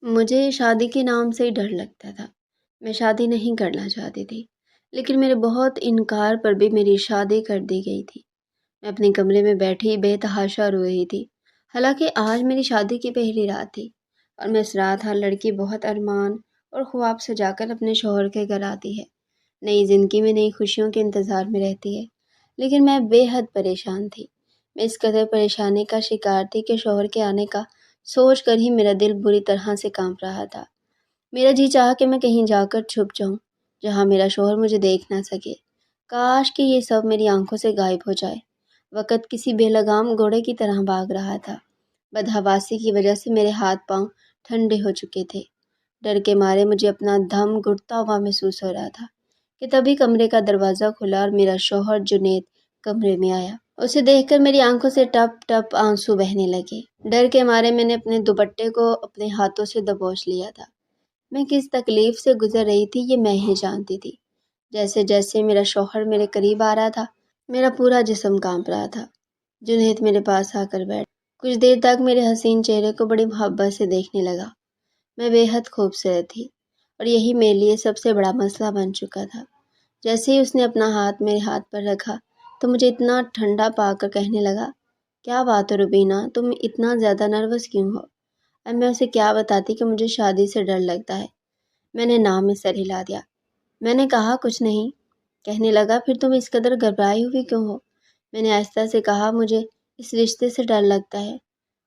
مجھے شادی کے نام سے ہی ڈر لگتا تھا۔ میں شادی نہیں کرنا چاہتی تھی، لیکن میرے بہت انکار پر بھی میری شادی کر دی گئی تھی۔ میں اپنے کمرے میں بیٹھی بے تحاشا رو رہی تھی، حالانکہ آج میری شادی کی پہلی رات تھی اور میں اس رات ہر لڑکی بہت ارمان اور خواب سجا کر اپنے شوہر کے گھر آتی ہے، نئی زندگی میں نئی خوشیوں کے انتظار میں رہتی ہے۔ لیکن میں بے حد پریشان تھی۔ میں اس قدر پریشانی کا شکار تھی کہ شوہر کے آنے کا سوچ کر ہی میرا دل بری طرح سے کانپ رہا تھا۔ میرا جی چاہا کہ میں کہیں جا کر چھپ جاؤں جہاں میرا شوہر مجھے دیکھ نہ سکے۔ کاش کہ یہ سب میری آنکھوں سے غائب ہو جائے۔ وقت کسی بے لگام گھوڑے کی طرح بھاگ رہا تھا۔ بدحواسی کی وجہ سے میرے ہاتھ پاؤں ٹھنڈے ہو چکے تھے۔ ڈر کے مارے مجھے اپنا دم گھٹتا ہوا محسوس ہو رہا تھا کہ تبھی کمرے کا دروازہ کھلا اور میرا شوہر جنید کمرے میں آیا۔ اسے دیکھ کر میری آنکھوں سے ٹپ ٹپ آنسو بہنے لگے۔ ڈر کے مارے میں نے اپنے دوپٹے کو اپنے ہاتھوں سے دبوچ لیا تھا۔ میں کس تکلیف سے گزر رہی تھی یہ میں ہی جانتی تھی۔ جیسے جیسے میرا شوہر میرے قریب آ رہا تھا، میرا پورا جسم کانپ رہا تھا۔ جنید میرے پاس آ کر بیٹھ کچھ دیر تک میرے حسین چہرے کو بڑی محبت سے دیکھنے لگا۔ میں بے حد خوبصورت تھی اور یہی میرے لیے سب سے بڑا مسئلہ بن چکا تھا۔ جیسے ہی اس نے اپنا ہاتھ میرے ہاتھ پر رکھا تو مجھے اتنا ٹھنڈا پا کر کہنے لگا، کیا بات ہے روبینہ، تم اتنا زیادہ نروس کیوں ہو؟ اب میں اسے کیا بتاتی کہ مجھے شادی سے ڈر لگتا ہے۔ میں نے نام میں سر ہلا دیا۔ میں نے کہا کچھ نہیں۔ کہنے لگا، پھر تم اس قدر گھبرائی ہوئی کیوں ہو؟ میں نے آہستہ سے کہا، مجھے اس رشتے سے ڈر لگتا ہے۔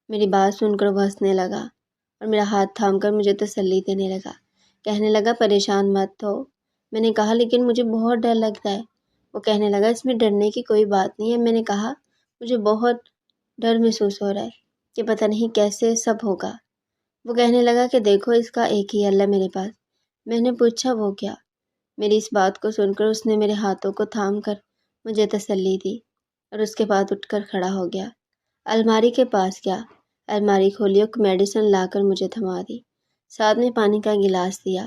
میری بات سن کر وہ ہنسنے لگا اور میرا ہاتھ تھام کر مجھے تسلی دینے لگا۔ کہنے لگا، پریشان مت ہو۔ میں نے کہا، لیکن مجھے بہت ڈر لگتا ہے۔ وہ کہنے لگا، اس میں ڈرنے کی کوئی بات نہیں ہے۔ میں نے کہا، مجھے بہت ڈر محسوس ہو رہا ہے کہ پتہ نہیں کیسے سب ہوگا۔ وہ کہنے لگا کہ دیکھو، اس کا ایک ہی حل ہے میرے پاس۔ میں نے پوچھا، وہ کیا؟ میری اس بات کو سن کر اس نے میرے ہاتھوں کو تھام کر مجھے تسلی دی اور اس کے بعد اٹھ کر کھڑا ہو گیا۔ الماری کے پاس گیا، الماری کھولی اور میڈیسن لا کر مجھے تھما دی، ساتھ میں پانی کا گلاس دیا۔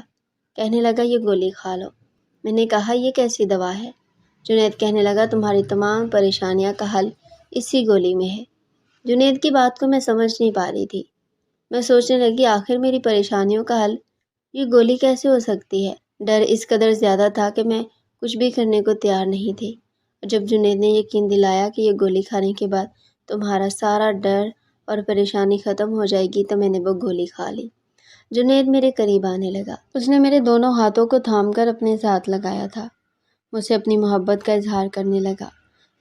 کہنے لگا، یہ گولی کھا لو۔ میں نے کہا، یہ کیسی دوا ہے؟ جنید کہنے لگا، تمہاری تمام پریشانیاں کا حل اسی گولی میں ہے۔ جنید کی بات کو میں سمجھ نہیں پا رہی تھی۔ میں سوچنے لگی، آخر میری پریشانیوں کا حل یہ گولی کیسے ہو سکتی ہے؟ ڈر اس قدر زیادہ تھا کہ میں کچھ بھی کرنے کو تیار نہیں تھی۔ اور جب جنید نے یقین دلایا کہ یہ گولی کھانے کے بعد تمہارا سارا ڈر اور پریشانی ختم ہو جائے گی، تو میں نے وہ گولی کھا لی۔ جنید میرے قریب آنے لگا۔ اس نے میرے دونوں ہاتھوں کو تھام کر اپنے ساتھ لگایا تھا، مجھ سے اپنی محبت کا اظہار کرنے لگا،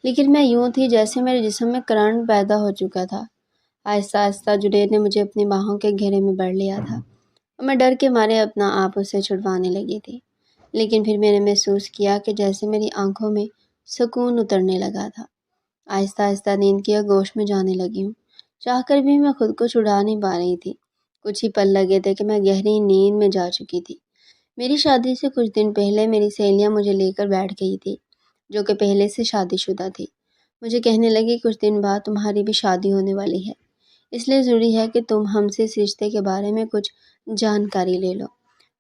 لیکن میں یوں تھی جیسے میرے جسم میں کرنٹ پیدا ہو چکا تھا۔ آہستہ آہستہ جنید نے مجھے اپنی باہوں کے گھیرے میں بڑھ لیا تھا اور میں ڈر کے مارے اپنا آپ اسے چھڑوانے لگی تھی، لیکن پھر میں نے محسوس کیا کہ جیسے میری آنکھوں میں سکون اترنے لگا تھا۔ آہستہ آہستہ نیند کی آغوش میں جانے لگی ہوں۔ چاہ کر بھی میں خود کو چھڑا نہیں پا رہی تھی۔ کچھ ہی پل لگے تھے کہ میں گہری نیند میں جا چکی تھی۔ میری شادی سے کچھ دن پہلے میری سہیلیاں مجھے لے کر بیٹھ گئی تھی، جو کہ پہلے سے شادی شدہ تھی۔ مجھے کہنے لگی، کچھ دن بعد تمہاری بھی شادی ہونے والی ہے، اس لیے ضروری ہے کہ تم ہم سے اس رشتے کے بارے میں کچھ جانکاری لے لو۔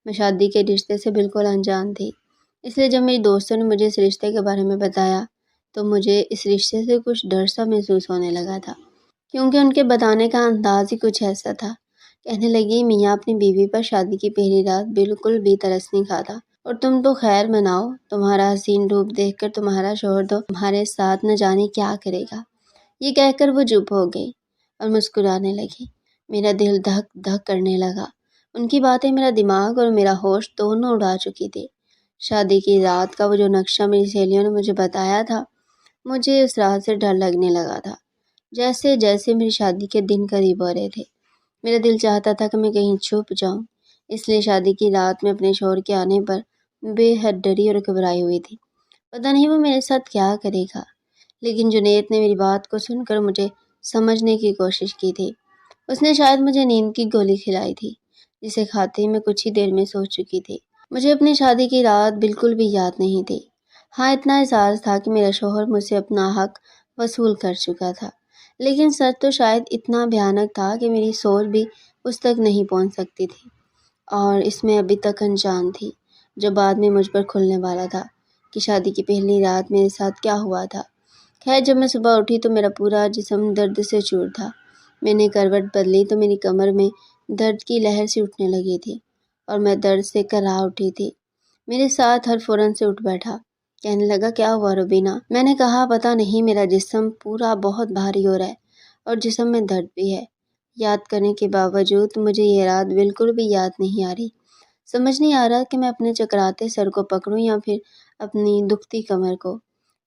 میں شادی کے رشتے سے بالکل انجان تھی، اس لیے جب میری دوستوں نے مجھے اس رشتے کے بارے میں بتایا تو مجھے اس رشتے سے کچھ ڈر سا محسوس ہونے لگا تھا، کیونکہ ان کے بتانے کا انداز ہی کچھ ایسا تھا۔ کہنے لگی، میاں اپنی بیوی پر شادی کی پہلی رات بالکل بھی ترس نہیں کھاتا اور تم تو خیر مناؤ، تمہارا حسین روپ دیکھ کر تمہارا شوہر تو تمہارے ساتھ نہ جانے کیا کرے گا۔ یہ کہہ کر وہ چپ ہو گئی اور مسکرانے لگی۔ میرا دل دھک دھک کرنے لگا۔ ان کی باتیں میرا دماغ اور میرا ہوش دونوں اڑا چکی تھی۔ شادی کی رات کا وہ جو نقشہ میری سہیلیوں نے مجھے بتایا تھا، مجھے اس رات سے ڈر لگنے لگا تھا۔ جیسے جیسے میری شادی کے دن قریب ہو رہے تھے، میرا دل چاہتا تھا کہ میں کہیں چھپ جاؤں، اس لیے شادی کی رات میں اپنے شوہر کے آنے پر بے حد ڈری اور گھبرائی ہوئی تھی۔ پتہ نہیں وہ میرے ساتھ کیا کرے گا، لیکن جنید نے میری بات کو سن کر مجھے سمجھنے کی کوشش کی تھی۔ اس نے شاید مجھے نیند کی گولی کھلائی تھی، جسے کھاتے ہی میں کچھ ہی دیر میں سو چکی تھی۔ مجھے اپنی شادی کی رات بالکل بھی یاد نہیں تھی۔ ہاں، اتنا احساس تھا کہ میرا شوہر مجھ سے اپنا حق وصول کر چکا تھا، لیکن سچ تو شاید اتنا بھیانک تھا کہ میری سوچ بھی اس تک نہیں پہنچ سکتی تھی، اور اس میں ابھی تک انجان تھی، جو بعد میں مجھ پر کھلنے والا تھا کہ شادی کی پہلی رات میرے ساتھ کیا ہوا تھا۔ خیر، جب میں صبح اٹھی تو میرا پورا جسم درد سے چور تھا۔ میں نے کروٹ بدلی تو میری کمر میں درد کی لہر سی اٹھنے لگی تھی اور میں درد سے کرا اٹھی تھی۔ میرے ساتھ ہر فوراً سے اٹھ بیٹھا، کہنے لگا کیا ہوا روبینہ؟ میں نے کہا پتہ نہیں، میرا جسم پورا بہت بھاری ہو رہا ہے اور جسم میں درد بھی ہے۔ یاد کرنے کے باوجود مجھے یہ رات بالکل بھی یاد نہیں آ رہی۔ سمجھ نہیں آ رہا کہ میں اپنے چکراتے سر کو پکڑوں یا پھر اپنی دکھتی کمر کو۔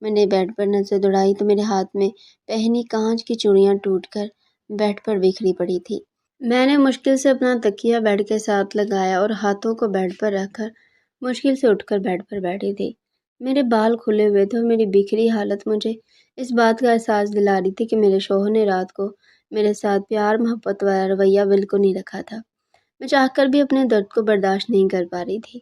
میں نے بیڈ پر نظر دوڑائی تو میرے ہاتھ میں پہنی کانچ کی چوڑیاں ٹوٹ کر بیڈ پر بکھری پڑی تھی۔ میں نے مشکل سے اپنا تکیہ بیڈ کے ساتھ لگایا اور ہاتھوں کو بیڈ پر رکھ کر مشکل سے اٹھ کر بیڈ پر بیٹھی تھی۔ میرے بال کھلے ہوئے تھے اور میری بکھری حالت مجھے اس بات کا احساس دلا رہی تھی کہ میرے شوہر نے رات کو میرے ساتھ پیار محبت والا رویہ بالکل نہیں رکھا تھا۔ میں چاہ کر بھی اپنے درد کو برداشت نہیں کر پا رہی تھی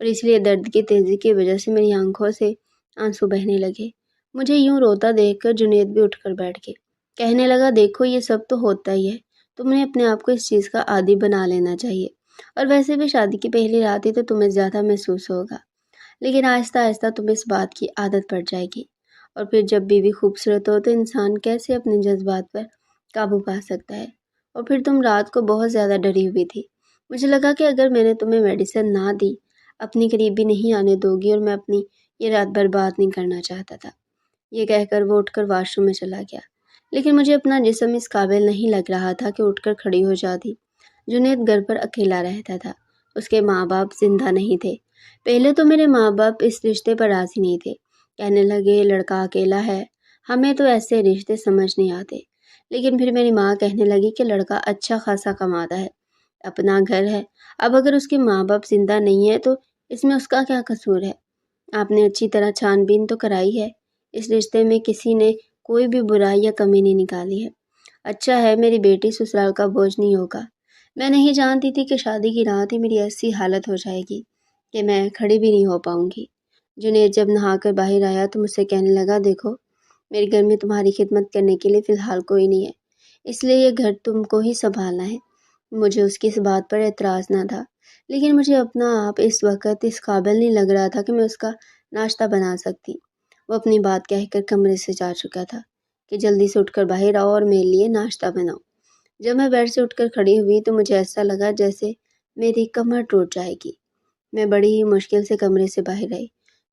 اور اس لیے درد کی تیزی کی وجہ سے میری آنکھوں سے آنسو بہنے لگے۔ مجھے یوں روتا دیکھ کر جنید بھی اٹھ کر بیٹھ گئے۔ کہنے لگا دیکھو یہ سب تو ہوتا ہی ہے، تم نے اپنے آپ کو اس چیز کا عادی بنا لینا چاہیے، اور ویسے بھی شادی کی پہلی رات ہی تو تمہیں زیادہ محسوس ہوگا، لیکن آہستہ آہستہ تمہیں اس بات کی عادت پڑ جائے گی، اور پھر جب بیوی خوبصورت ہو تو انسان کیسے اپنے جذبات پر قابو پا سکتا ہے۔ اور پھر تم رات کو بہت زیادہ ڈری ہوئی تھی۔ مجھے لگا کہ اگر میں نے تمہیں میڈیسن نہ دی، اپنی قریب بھی نہیں آنے دو گی، اور میں اپنی یہ رات برباد نہیں کرنا چاہتا تھا۔ یہ کہہ کر وہ اٹھ کر واش روم میں چلا گیا، لیکن مجھے اپنا جسم اس قابل نہیں لگ رہا تھا کہ اٹھ کر کھڑی ہو جاتی۔ جنید گھر پر اکیلا رہتا تھا، اس کے ماں باپ زندہ نہیں تھے۔ پہلے تو میرے ماں باپ اس رشتے پر راضی نہیں تھے، کہنے لگے لڑکا اکیلا ہے، ہمیں تو ایسے رشتے سمجھ نہیں آتے۔ لیکن پھر میری ماں کہنے لگی کہ لڑکا اچھا خاصا کماتا ہے، اپنا گھر ہے، اب اگر اس کے ماں باپ زندہ نہیں ہے تو اس میں اس کا کیا قصور ہے؟ آپ نے اچھی طرح چھان بین تو کرائی ہے، اس رشتے میں کسی نے کوئی بھی برائی یا کمی نہیں نکالی ہے۔ اچھا ہے میری بیٹی سسرال کا بوجھ نہیں ہوگا۔ میں نہیں جانتی تھی کہ شادی کی رات ہی میری ایسی حالت ہو جائے گی کہ میں کھڑی بھی نہیں ہو پاؤں گی۔ جنید جب نہا کر باہر آیا تو مجھ سے کہنے لگا دیکھو، میرے گھر میں تمہاری خدمت کرنے کے لیے فی الحال کوئی نہیں ہے، اس لیے یہ گھر تم کو ہی سنبھالنا ہے۔ مجھے اس کی اس بات پر اعتراض نہ تھا، لیکن مجھے اپنا آپ اس وقت اس قابل نہیں لگ رہا تھا کہ میں اس کا ناشتہ بنا سکتی۔ وہ اپنی بات کہہ کر کمرے سے جا چکا تھا کہ جلدی سے اٹھ کر باہر آؤ اور میرے لیے ناشتہ بناؤ۔ جب میں بیڈ سے اٹھ کر کھڑی ہوئی تو مجھے ایسا لگا جیسے میری کمر ٹوٹ جائے گی۔ میں بڑی ہی مشکل سے کمرے سے باہر آئی۔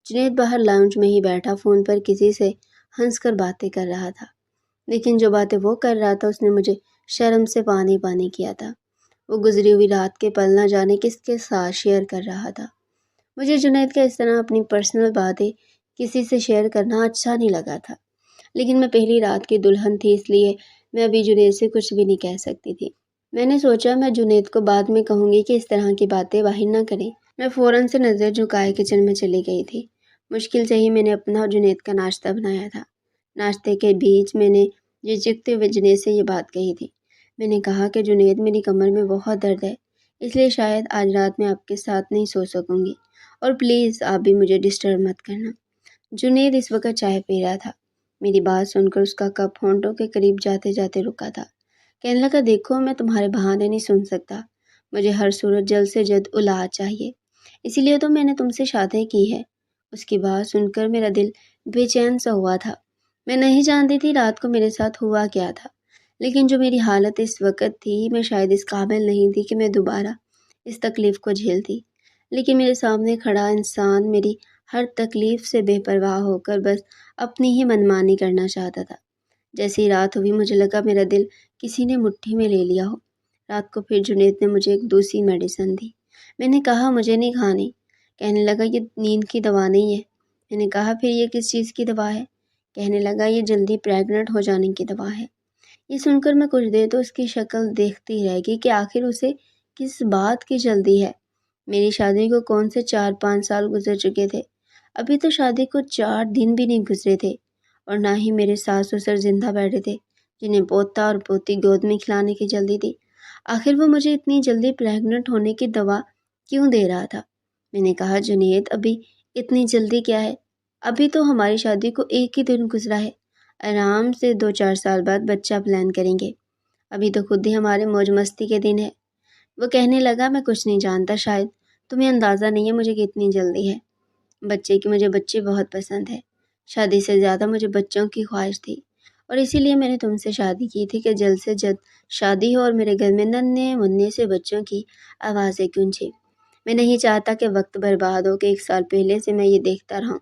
جنید باہر لاؤنج میں ہی بیٹھا فون پر کسی سے ہنس کر باتیں کر رہا تھا، لیکن جو باتیں وہ کر رہا تھا اس نے مجھے شرم سے پانی پانی کیا تھا۔ وہ گزری ہوئی رات کے پل نہ جانے کس کے ساتھ شیئر کر رہا تھا۔ مجھے جنید کا اس طرح اپنی پرسنل باتیں کسی سے شیئر کرنا اچھا نہیں لگا تھا، لیکن میں پہلی رات کی دلہن تھی، اس لیے میں ابھی جنید سے کچھ بھی نہیں کہہ سکتی تھی۔ میں نے سوچا میں جنید کو بعد میں کہوں گی کہ اس طرح کی باتیں باہر نہ کریں۔ میں فوراً سے نظر جھکائے کچن میں چلی گئی تھی۔ مشکل سے ہی میں نے اپنا اور جنید کا ناشتہ بنایا تھا۔ ناشتے کے بیچ میں نے جھجکتے ہوئے جنید سے یہ بات کہی تھی۔ میں نے کہا کہ جنید میری کمر میں بہت درد ہے، اس لیے شاید آج رات میں آپ کے ساتھ نہیں سو سکوں گی، اور پلیز آپ بھی مجھے ڈسٹرب مت کرنا۔ جنید اس وقت چائے پی رہا تھا۔ میری بات سن کر اس کا کپ ہونٹوں کے قریب جاتے جاتے رکا تھا۔ کہنے لگا دیکھو میں تمہارے بہانے نہیں سن سکتا، مجھے ہر صورت جلد سے جلد اولاد چاہیے، اسی لیے تو میں نے تم سے شادی کی ہے۔ اس کی بات سن کر میرا دل بے چین سا ہوا تھا۔ میں نہیں جانتی تھی رات کو میرے ساتھ ہوا کیا تھا، لیکن جو میری حالت اس وقت تھی میں شاید اس قابل نہیں تھی کہ میں دوبارہ اس تکلیف کو جھیلتی، لیکن میرے سامنے کھڑا انسان میری ہر تکلیف سے بے پرواہ ہو کر بس اپنی ہی منمانی کرنا چاہتا تھا۔ جیسی رات ہوئی مجھے لگا میرا دل کسی نے مٹھی میں لے لیا ہو۔ رات کو پھر جنید نے مجھے ایک دوسری میڈیسن دی۔ میں نے کہا مجھے نہیں کھانی۔ کہنے لگا یہ نیند کی دوا نہیں ہے۔ میں نے کہا پھر یہ کس چیز کی دوا ہے؟ کہنے لگا یہ جلدی پریگننٹ ہو جانے کی دوا ہے۔ یہ سن کر میں کچھ دیر تو اس کی شکل دیکھتی رہ گئی کہ آخر اسے کس بات کی جلدی ہے۔ میری شادی کو کون سے 4-5 سال گزر چکے تھے، ابھی تو شادی کو 4 دن بھی نہیں گزرے تھے، اور نہ ہی میرے ساس سسر زندہ بیٹھے تھے جنہیں پوتا اور پوتی گود میں کھلانے کی جلدی تھی۔ آخر وہ مجھے اتنی جلدی پریگننٹ ہونے کی دوا کیوں دے رہا تھا؟ میں نے کہا جنید ابھی اتنی جلدی کیا ہے، ابھی تو ہماری شادی کو 1 ہی دن گزرا ہے، آرام سے 2-4 سال بعد بچہ پلان کریں گے، ابھی تو خود ہی ہمارے موج مستی کے دن ہے۔ وہ کہنے لگا میں کچھ نہیں جانتا، شاید تمہیں اندازہ نہیں ہے مجھے کتنی جلدی ہے مجھے بچے بہت پسند ہے، شادی سے زیادہ مجھے بچوں کی خواہش تھی، اور اسی لیے میں نے تم سے شادی کی تھی کہ جلد سے جلد شادی ہو اور میرے گھر میں ننھے منھے سے بچوں کی آوازیں گونجے۔ میں نہیں چاہتا کہ وقت برباد ہو کہ 1 سال پہلے سے میں یہ دیکھتا رہا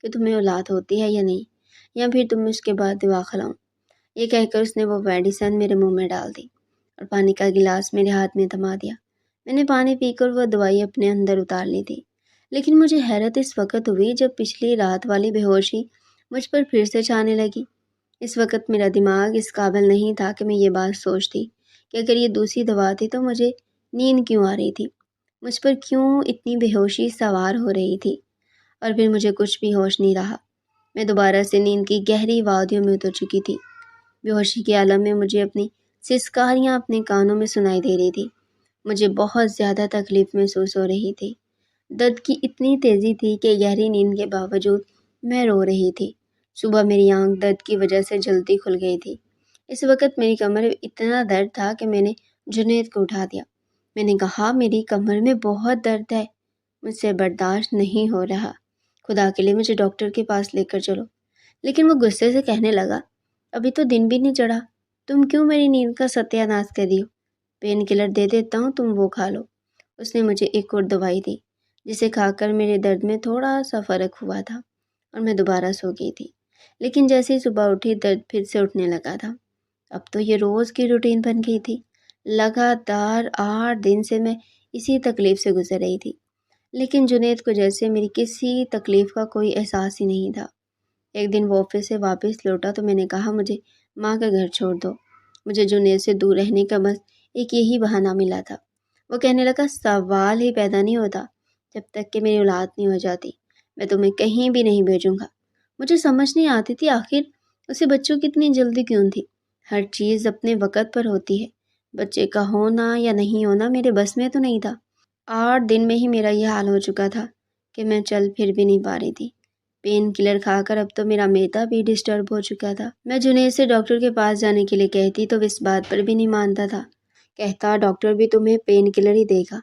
کہ تمہیں اولاد ہوتی ہے یا نہیں، یا پھر تم اس کے بعد دعا کھلاؤ۔ یہ کہہ کر اس نے وہ میڈیسن میرے منہ میں ڈال دی اور پانی کا گلاس میرے ہاتھ میں تھما دیا۔ میں نے پانی پی کر وہ دوائی اپنے اندر اتار لی تھی، لیکن مجھے حیرت اس وقت ہوئی جب پچھلی رات والی بے ہوشی مجھ پر پھر سے چھانے لگی۔ اس وقت میرا دماغ اس قابل نہیں تھا کہ میں یہ بات سوچتی کہ اگر یہ دوسری دوا تھی تو مجھے نیند کیوں آ رہی تھی، مجھ پر کیوں اتنی بے ہوشی سوار ہو رہی تھی، اور پھر مجھے کچھ بھی ہوش نہیں رہا۔ میں دوبارہ سے نیند کی گہری وادیوں میں اتر چکی تھی۔ بے ہوشی کے عالم میں مجھے اپنی سسکاریاں اپنے کانوں میں سنائی دے رہی تھی۔ مجھے بہت زیادہ تکلیف محسوس ہو رہی تھی۔ درد کی اتنی تیزی تھی کہ گہری نیند کے باوجود میں رو رہی تھی۔ صبح میری آنکھ درد کی وجہ سے جلدی کھل گئی تھی۔ اس وقت میری کمر میں اتنا درد تھا کہ میں نے جنید کو اٹھا دیا۔ میں نے کہا، میری کمر میں بہت درد ہے، مجھ سے برداشت نہیں ہو رہا، خدا کے لیے مجھے ڈاکٹر کے پاس لے کر چلو۔ لیکن وہ غصے سے کہنے لگا، ابھی تو دن بھی نہیں چڑھا، تم کیوں میری نیند کا ستیہ ناش کر رہی ہو؟ پین کلر دے دیتا ہوں، تم وہ کھا لو۔ اس نے مجھے ایک اور دوائی دی جسے کھا کر میرے درد میں تھوڑا سا فرق ہوا تھا اور میں دوبارہ سو گئی تھی۔ لیکن جیسے ہی صبح اٹھی درد پھر سے اٹھنے لگا تھا۔ اب تو یہ روز کی روٹین بن گئی تھی۔ لگاتار 8 دن سے میں اسی تکلیف سے گزر رہی تھی، لیکن جنید کو جیسے میری کسی تکلیف کا کوئی احساس ہی نہیں تھا۔ ایک دن وہ آفس سے واپس لوٹا تو میں نے کہا، مجھے ماں کا گھر چھوڑ دو، مجھے جنید سے دور رہنے کا بس ایک یہی بہانہ ملا تھا۔ وہ کہنے لگا، سوال ہی پیدا نہیں ہوتا جب تک کہ میری اولاد نہیں ہو جاتی، میں تمہیں کہیں بھی نہیں بھیجوں گا۔ مجھے سمجھ نہیں آتی تھی آخر اسے بچوں کی اتنی جلدی کیوں تھی۔ ہر چیز اپنے وقت پر ہوتی ہے، بچے کا ہونا یا نہیں ہونا میرے بس میں تو نہیں تھا۔ 8 دن میں ہی میرا یہ حال ہو چکا تھا کہ میں چل پھر بھی نہیں پا رہی تھی۔ پین کلر کھا کر اب تو میرا معدہ بھی ڈسٹرب ہو چکا تھا۔ میں جنید سے ڈاکٹر کے پاس جانے کے لیے کہتی تو وہ اس بات پر بھی نہیں مانتا تھا، کہتا ڈاکٹر بھی تمہیں پین کلر ہی دے گا۔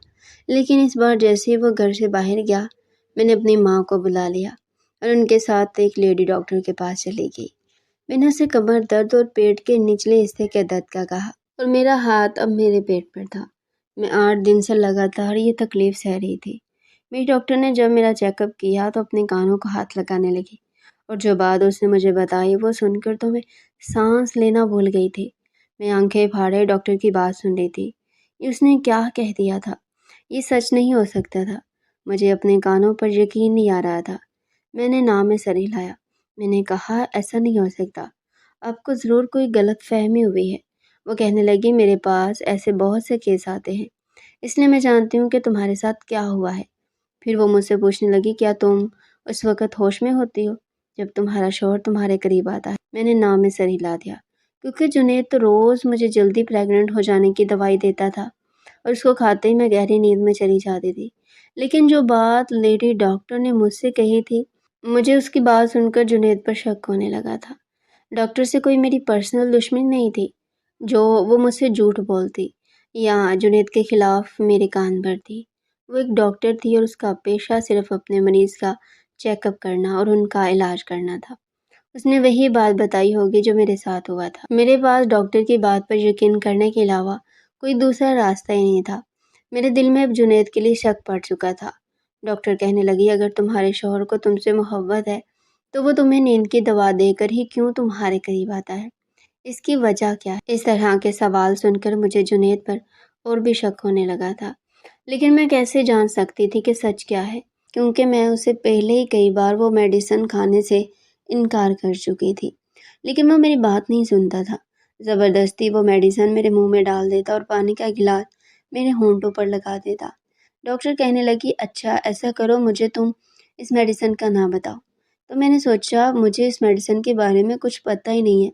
لیکن اس بار جیسے ہی وہ گھر سے باہر گیا، میں نے اپنی ماں کو بلا لیا اور ان کے ساتھ ایک لیڈی ڈاکٹر کے پاس چلی گئی۔ میں نے اسے کمر درد اور پیٹ کے نچلے حصے کے درد کا کہا اور میرا ہاتھ اب میرے پیٹ پر تھا۔ میں 8 دن سے لگاتار یہ تکلیف سہ رہی تھی۔ میری ڈاکٹر نے جب میرا چیک اپ کیا تو اپنے کانوں کو ہاتھ لگانے لگی، اور جو بات اس نے مجھے بتائی وہ سن کر تو میں سانس لینا بھول گئی تھی۔ میں آنکھیں پھاڑے ڈاکٹر کی بات سن رہی تھی۔ اس نے کیا کہہ دیا تھا؟ یہ سچ نہیں ہو سکتا تھا۔ مجھے اپنے کانوں پر یقین نہیں آ رہا تھا۔ میں نے نام میں سر ہلایا۔ میں نے کہا، ایسا نہیں ہو سکتا، آپ کو ضرور کوئی غلط فہمی ہوئی ہے۔ وہ کہنے لگی، میرے پاس ایسے بہت سے کیس آتے ہیں، اس لیے میں جانتی ہوں کہ تمہارے ساتھ کیا ہوا ہے۔ پھر وہ مجھ سے پوچھنے لگی، کیا تم اس وقت ہوش میں ہوتی ہو جب تمہارا شوہر تمہارے قریب آتا ہے؟ میں نے نام میں سر ہلا دیا، کیونکہ جنید تو روز مجھے جلدی پریگننٹ ہو جانے کی دوائی دیتا تھا اور اس کو کھاتے ہی میں گہری نیند میں چلی جاتی تھی۔ لیکن جو بات لیڈی ڈاکٹر نے مجھ سے کہی تھی، مجھے اس کی بات سن کر جنید پر شک ہونے لگا تھا۔ ڈاکٹر سے کوئی میری پرسنل دشمنی نہیں تھی جو وہ مجھ سے جھوٹ بولتی یا جنید کے خلاف میرے کان بھر تھی۔ وہ ایک ڈاکٹر تھی اور اس کا پیشہ صرف اپنے مریض کا چیک اپ کرنا اور ان کا علاج کرنا تھا۔ اس نے وہی بات بتائی ہوگی جو میرے ساتھ ہوا تھا۔ میرے پاس ڈاکٹر کی بات پر یقین کرنے کے علاوہ کوئی دوسرا راستہ ہی نہیں تھا۔ میرے دل میں اب جنید کے لیے شک پڑ چکا تھا۔ ڈاکٹر کہنے لگی، اگر تمہارے شوہر کو تم سے محبت ہے تو وہ تمہیں نیند کی دوا دے کر ہی کیوں تمہارے قریب آتا ہے؟ اس کی وجہ کیا ہے؟ اس طرح کے سوال سن کر مجھے جنید پر اور بھی شک ہونے لگا تھا، لیکن میں کیسے جان سکتی تھی کہ سچ کیا ہے، کیونکہ میں اسے پہلے ہی کئی بار وہ میڈیسن کھانے سے انکار کر چکی تھی، لیکن وہ میری بات نہیں سنتا تھا۔ زبردستی وہ میڈیسن میرے منہ میں ڈال دیتا اور پانی کا گلاس میرے ہونٹوں پر لگا دیتا۔ ڈاکٹر کہنے لگی، اچھا ایسا کرو، مجھے تم اس میڈیسن کا نام بتاؤ۔ تو میں نے سوچا، مجھے اس میڈیسن کے بارے میں کچھ پتہ ہی نہیں ہے۔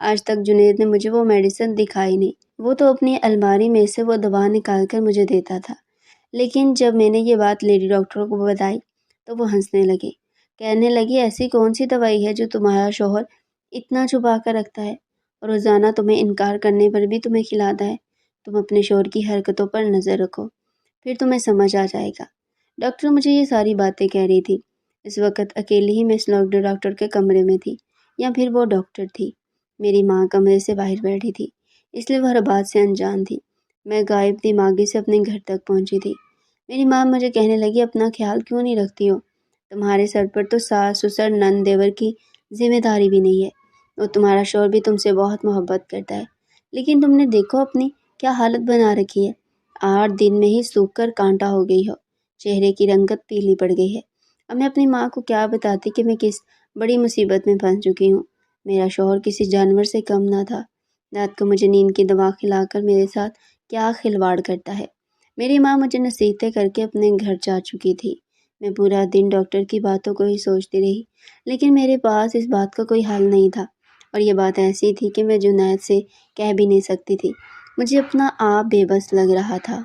آج تک جنید نے مجھے وہ میڈیسن دکھائی نہیں، وہ تو اپنی الماری میں سے وہ دوا نکال کر مجھے دیتا تھا۔ لیکن جب میں نے یہ بات لیڈی ڈاکٹر کو بتائی تو وہ ہنسنے لگی، کہنے لگی، ایسی کون سی دوائی ہے جو تمہارا شوہر اتنا چھپا کر رکھتا ہے اور روزانہ تمہیں انکار کرنے پر بھی تمہیں کھلاتا ہے؟ تم اپنے شوہر کی حرکتوں پر نظر رکھو، پھر تمہیں سمجھ آ جائے گا۔ ڈاکٹر مجھے یہ ساری باتیں کہہ رہی تھی۔ اس وقت اکیلی ہی میں اس ڈاکٹر کے کمرے میں تھی، یا پھر وہ ڈاکٹر تھی۔ میری ماں کمرے سے باہر بیٹھی تھی، اس لیے وہ ہر بات سے انجان تھی۔ میں غائب دماغی سے اپنے گھر تک پہنچی تھی۔ میری ماں مجھے کہنے لگی، اپنا خیال کیوں نہیں رکھتی ہو؟ تمہارے سر پر تو ساس سسر نند دیور کی ذمہ داری بھی نہیں ہے، اور تمہارا شوہر بھی تم سے بہت محبت کرتا ہے، لیکن تم نے دیکھو اپنی کیا حالت بنا رکھی ہے۔ 8 دن میں ہی سوکھ کر کانٹا ہو گئی ہو، چہرے کی رنگت پیلی پڑ گئی ہے۔ اب میں اپنی ماں کو کیا بتاتی کہ میں کس بڑی مصیبت میں پھنس چکی ہوں۔ میرا شوہر کسی جانور سے کم نہ تھا، رات کو مجھے نیند کی دوا کھلا کر میرے ساتھ کیا کھلواڑ کرتا ہے۔ میری ماں مجھے نصیحتیں کر کے اپنے گھر جا چکی تھی۔ میں پورا دن ڈاکٹر کی باتوں کو ہی سوچتی رہی، لیکن میرے پاس اس بات کا کوئی حل نہیں تھا، اور یہ بات ایسی تھی کہ میں جنید سے کہہ بھی نہیں سکتی تھی۔ مجھے اپنا آپ بے بس لگ رہا تھا۔